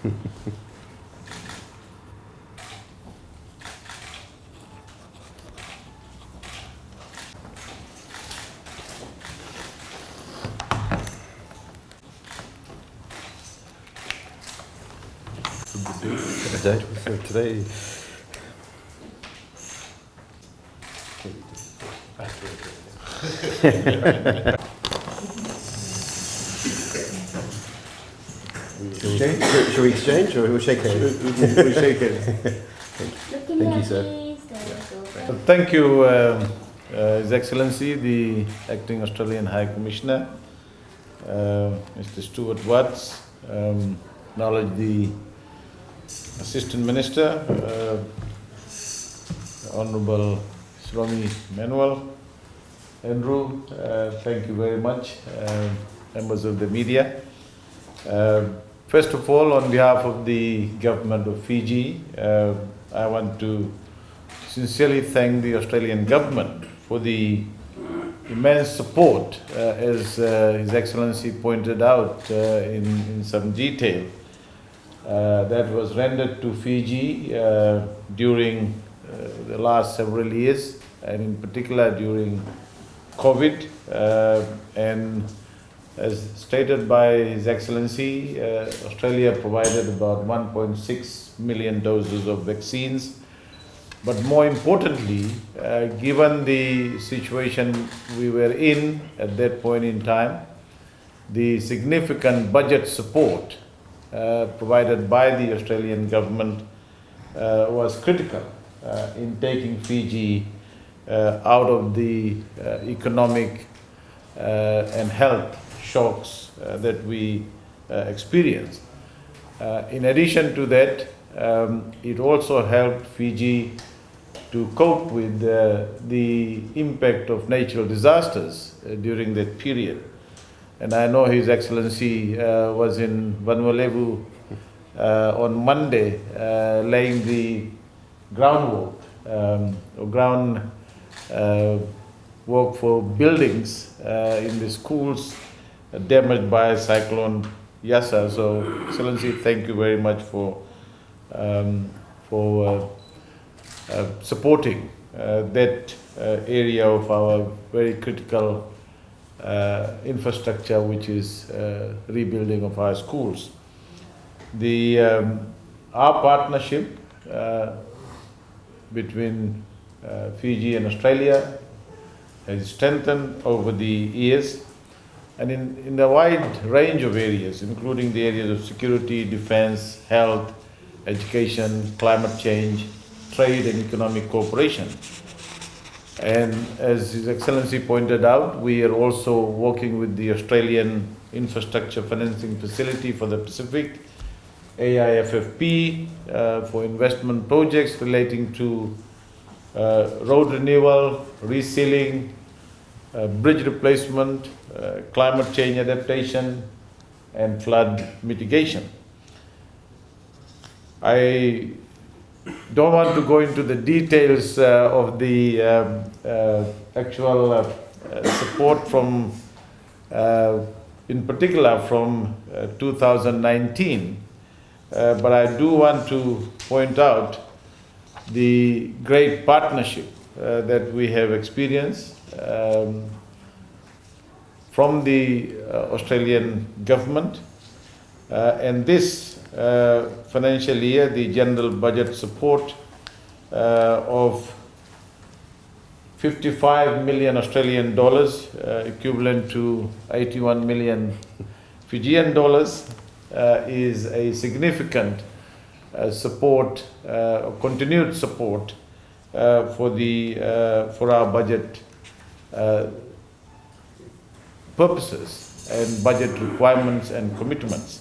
So today. Should we exchange or we'll shake hands? We'll shake hands. Thank you, sir. Thank you, His Excellency, the Acting Australian High Commissioner, Mr. Stuart Watts, acknowledge the Assistant Minister, Honourable Shromi Manuel, Andrew, thank you very much, members of the media. First of all, on behalf of the Government of Fiji, I want to sincerely thank the Australian Government for the immense support, as His Excellency pointed out in some detail, that was rendered to Fiji during the last several years, and in particular during COVID, and as stated by His Excellency, Australia provided about 1.6 million doses of vaccines. But more importantly, given the situation we were in at that point in time, the significant budget support provided by the Australian government was critical in taking Fiji out of the economic and health shocks that we experienced. In addition to that, it also helped Fiji to cope with the impact of natural disasters during that period. And I know His Excellency was in Vanuatu on Monday laying the groundwork, work for buildings in the schools damaged by Cyclone Yasa. So, Excellency, thank you very much for supporting that area of our very critical infrastructure, which is rebuilding of our schools. Our partnership between Fiji and Australia has strengthened over the years, and in a wide range of areas, including the areas of security, defense, health, education, climate change, trade and economic cooperation. And as His Excellency pointed out, we are also working with the Australian Infrastructure Financing Facility for the Pacific, AIFFP, for investment projects relating to road renewal, resealing, bridge replacement, climate change adaptation, and flood mitigation. I don't want to go into the details of the actual support from, in particular from 2019, but I do want to point out the great partnership that we have experienced from the Australian government, and this financial year, the general budget support of 55 million Australian dollars, equivalent to 81 million Fijian dollars, is a significant support, continued support for our budget purposes and budget requirements and commitments.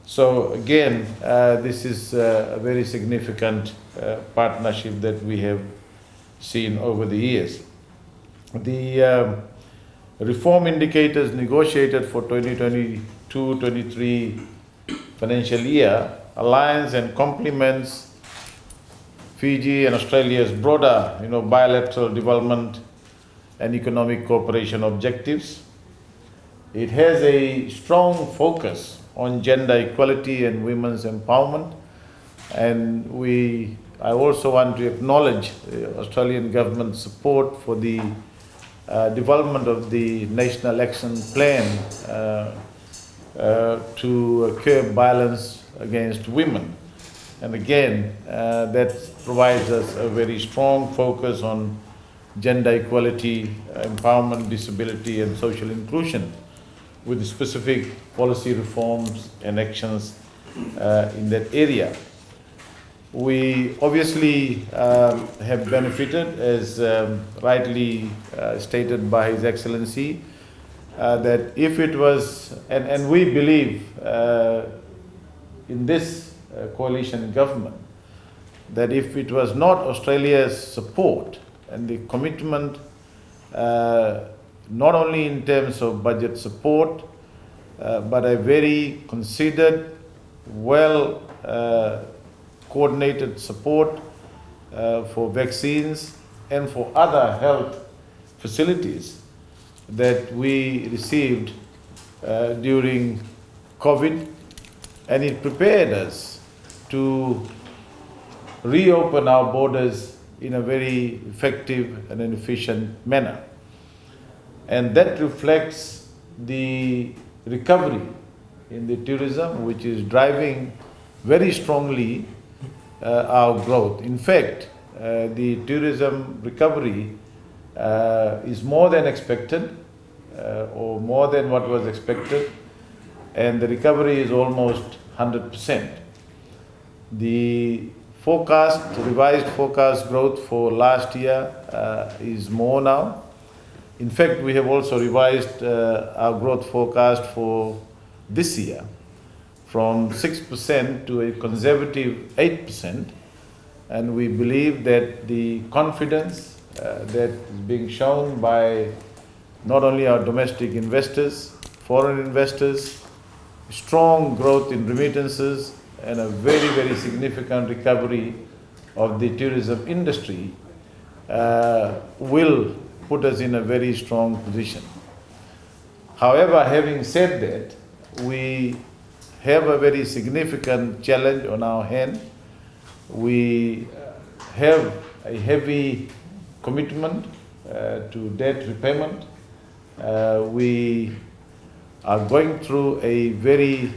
So again, this is a very significant partnership that we have seen over the years. The reform indicators negotiated for 2022-23 financial year aligns and complements Fiji and Australia's broader, bilateral development and economic cooperation objectives. It has a strong focus on gender equality and women's empowerment. And I also want to acknowledge the Australian government's support for the development of the National Action Plan to curb violence against women. And again, that provides us a very strong focus on gender equality, empowerment, disability, and social inclusion, with specific policy reforms and actions in that area. We obviously have benefited, as rightly stated by His Excellency, that if it was, and we believe in this coalition government, that if it was not Australia's support and the commitment, not only in terms of budget support, but a very considered, well coordinated support for vaccines and for other health facilities that we received during COVID, and it prepared us to reopen our borders in a very effective and an efficient manner. And that reflects the recovery in the tourism, which is driving very strongly our growth. In fact, the tourism recovery is more than expected, or more than what was expected, and the recovery is almost 100%. The revised forecast growth for last year is more now. In fact, we have also revised our growth forecast for this year from 6% to a conservative 8%, and we believe that the confidence that is being shown by not only our domestic investors, foreign investors, strong growth in remittances, and a very, very significant recovery of the tourism industry will put us in a very strong position. However, having said that, we have a very significant challenge on our hand. We have a heavy commitment to debt repayment. We are going through a very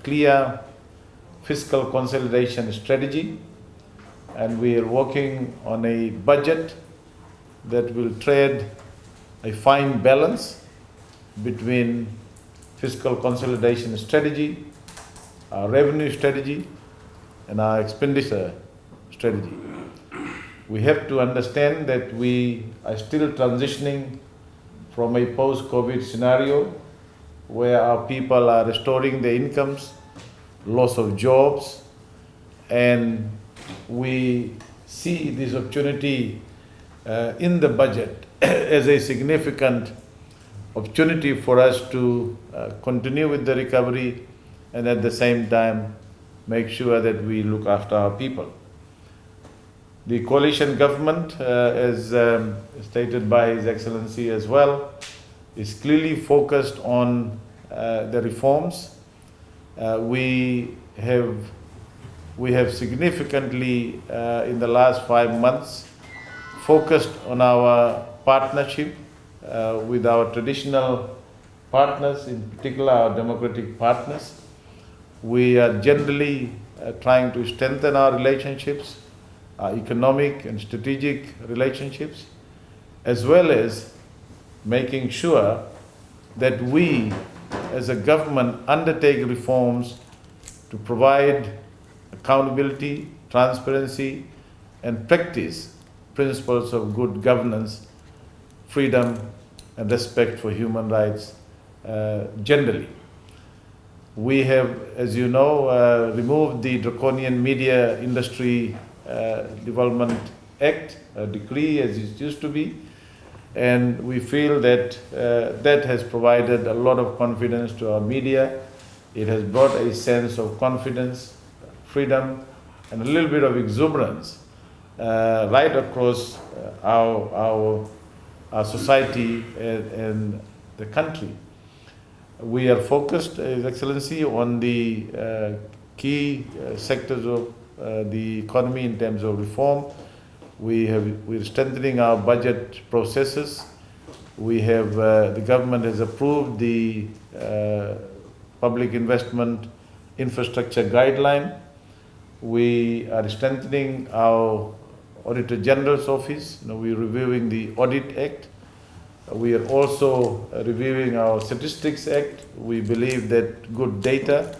clear fiscal consolidation strategy, and we are working on a budget that will trade a fine balance between fiscal consolidation strategy, our revenue strategy, and our expenditure strategy. We have to understand that we are still transitioning from a post-COVID scenario where our people are restoring their incomes, loss of jobs, and we see this opportunity in the budget as a significant opportunity for us to continue with the recovery and at the same time make sure that we look after our people. The coalition government, as stated by His Excellency as well, is clearly focused on the reforms. We have significantly in the last 5 months focused on our partnership with our traditional partners, in particular our democratic partners. We are generally trying to strengthen our relationships, our economic and strategic relationships, as well as making sure that we as a government undertake reforms to provide accountability, transparency, and practice principles of good governance, freedom, and respect for human rights generally. We have, as you know, removed the Draconian Media Industry Development Act, a decree as it used to be, and we feel that that has provided a lot of confidence to our media. It has brought a sense of confidence, freedom, and a little bit of exuberance right across our society and the country. We are focused, His Excellency, on the key sectors of the economy in terms of reform. We're strengthening our budget processes. The government has approved the public investment infrastructure guideline. We are strengthening our Auditor General's office. We're reviewing the Audit Act. We are also reviewing our Statistics Act. We believe that good data,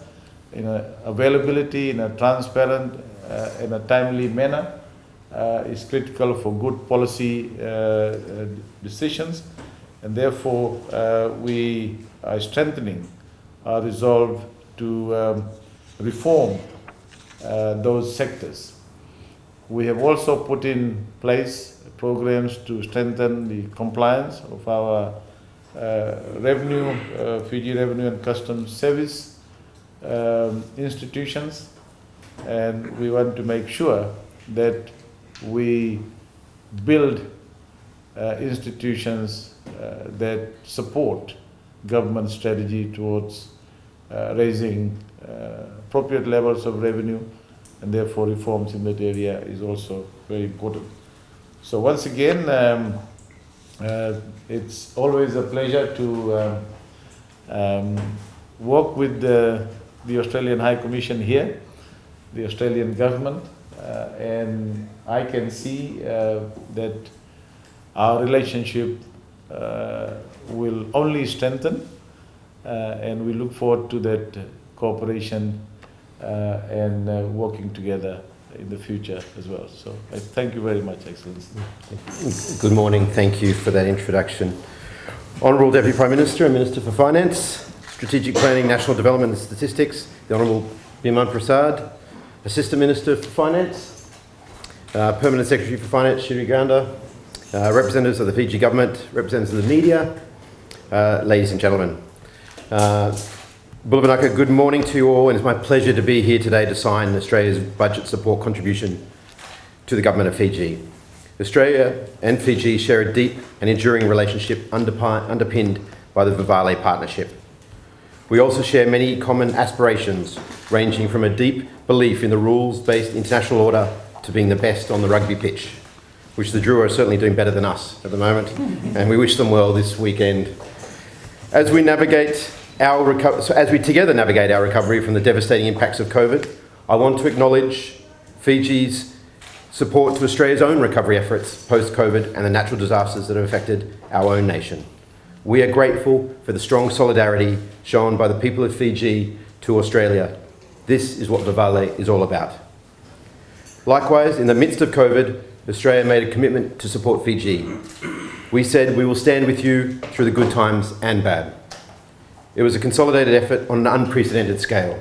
availability in a transparent, in a timely manner is critical for good policy decisions, and therefore we are strengthening our resolve to reform those sectors. We have also put in place programs to strengthen the compliance of our Fiji Revenue and Customs Service institutions, and we want to make sure that we build institutions that support government strategy towards raising appropriate levels of revenue, and therefore reforms in that area is also very important. So once again, it's always a pleasure to work with the Australian High Commission here, the Australian government, and I can see that our relationship will only strengthen, and we look forward to that cooperation and working together in the future as well. So I thank you very much, Excellency. Good morning. Thank you for that introduction. Honourable Deputy Prime Minister and Minister for Finance, Strategic Planning, National Development and Statistics, the Honourable Biman Prasad, Assistant Minister for Finance, Permanent Secretary for Finance, Shiri Ganda, representatives of the Fiji Government, representatives of the media, ladies and gentlemen. Bulavanaka, good morning to you all, and it's my pleasure to be here today to sign Australia's budget support contribution to the Government of Fiji. Australia and Fiji share a deep and enduring relationship underpinned by the Vivale Partnership. We also share many common aspirations, ranging from a deep belief in the rules-based international order to being the best on the rugby pitch, which the Drua are certainly doing better than us at the moment, and we wish them well this weekend. As we together navigate our recovery from the devastating impacts of COVID, I want to acknowledge Fiji's support to Australia's own recovery efforts post-COVID and the natural disasters that have affected our own nation. We are grateful for the strong solidarity shown by the people of Fiji to Australia. This is what Vivale is all about. Likewise, in the midst of COVID, Australia made a commitment to support Fiji. We said we will stand with you through the good times and bad. It was a consolidated effort on an unprecedented scale,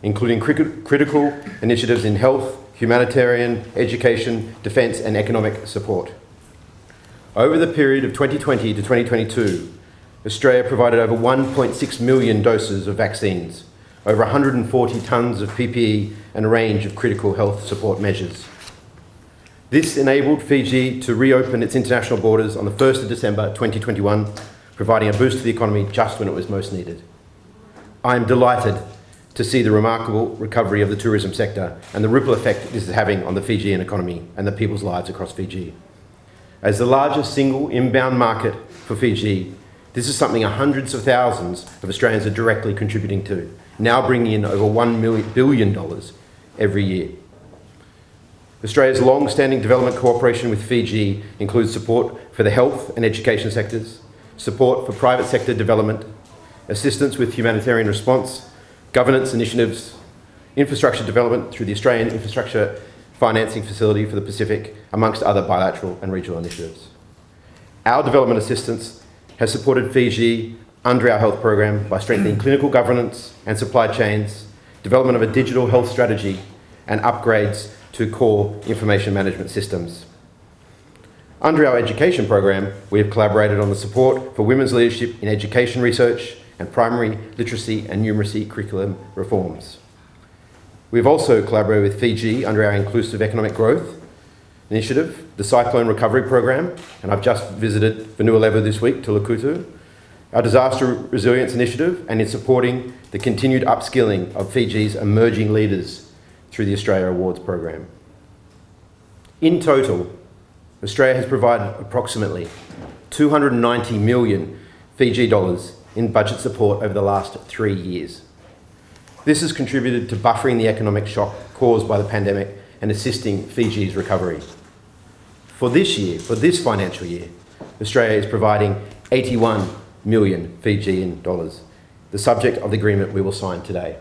including critical initiatives in health, humanitarian, education, defence and economic support. Over the period of 2020 to 2022, Australia provided over 1.6 million doses of vaccines, over 140 tonnes of PPE and a range of critical health support measures. This enabled Fiji to reopen its international borders on the 1st of December 2021, providing a boost to the economy just when it was most needed. I am delighted to see the remarkable recovery of the tourism sector and the ripple effect this is having on the Fijian economy and the people's lives across Fiji. As the largest single inbound market for Fiji, this is something hundreds of thousands of Australians are directly contributing to, now bringing in over $1 billion every year. Australia's long-standing development cooperation with Fiji includes support for the health and education sectors, support for private sector development, assistance with humanitarian response, governance initiatives, infrastructure development through the Australian Infrastructure Financing Facility for the Pacific, amongst other bilateral and regional initiatives. Our development assistance has supported Fiji under our health program by strengthening clinical governance and supply chains, development of a digital health strategy, and upgrades to core information management systems. Under our education program, we have collaborated on the support for women's leadership in education research and primary literacy and numeracy curriculum reforms. We've also collaborated with Fiji under our Inclusive Economic Growth Initiative, the Cyclone Recovery Program, and I've just visited Vanuatu this week to Lakutu, our disaster resilience initiative, and in supporting the continued upskilling of Fiji's emerging leaders through the Australia Awards program. In total, Australia has provided approximately 290 million Fiji dollars in budget support over the last 3 years. This has contributed to buffering the economic shock caused by the pandemic and assisting Fiji's recovery. For this year, for this financial year, Australia is providing 81 million Fijian dollars, the subject of the agreement we will sign today.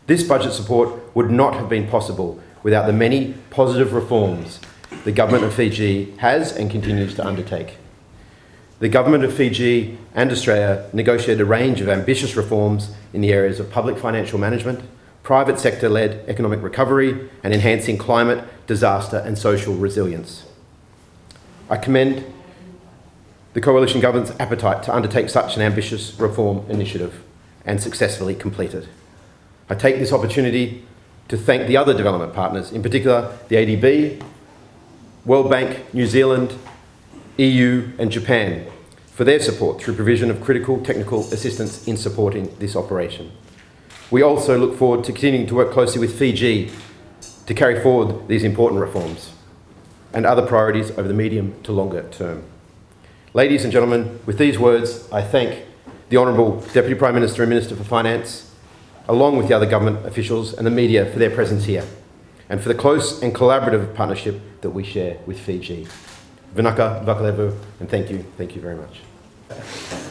This budget support would not have been possible without the many positive reforms the Government of Fiji has and continues to undertake. The Government of Fiji and Australia negotiated a range of ambitious reforms in the areas of public financial management, private sector-led economic recovery, and enhancing climate, disaster and social resilience. I commend the Coalition Government's appetite to undertake such an ambitious reform initiative and successfully complete it. I take this opportunity to thank the other development partners, in particular the ADB, World Bank, New Zealand, EU and Japan, for their support through provision of critical technical assistance in supporting this operation. We also look forward to continuing to work closely with Fiji to carry forward these important reforms and other priorities over the medium to longer term. Ladies and gentlemen, with these words, I thank the Honourable Deputy Prime Minister and Minister for Finance, along with the other government officials and the media for their presence here, and for the close and collaborative partnership that we share with Fiji. Vinaka, Vakalevu, and thank you very much.